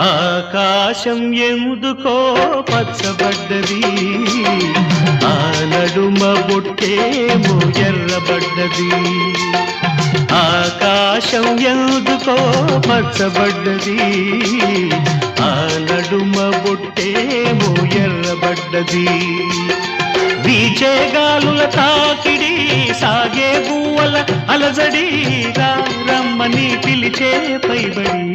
ఆకాశం ఎందుకో పచ్చబడ్డది, ఆ నడుమ బొట్టేమో ఎర్రబడ్డది. ఆకాశం ఎందుకో పచ్చబడ్డది, ఆ నడుమ బొట్టేమో ఎర్రబడ్డది. వీచే గాలుల తాకిడి, సాగే గువ్వల అలజడి, రమ్మని పిలిచే పైబడి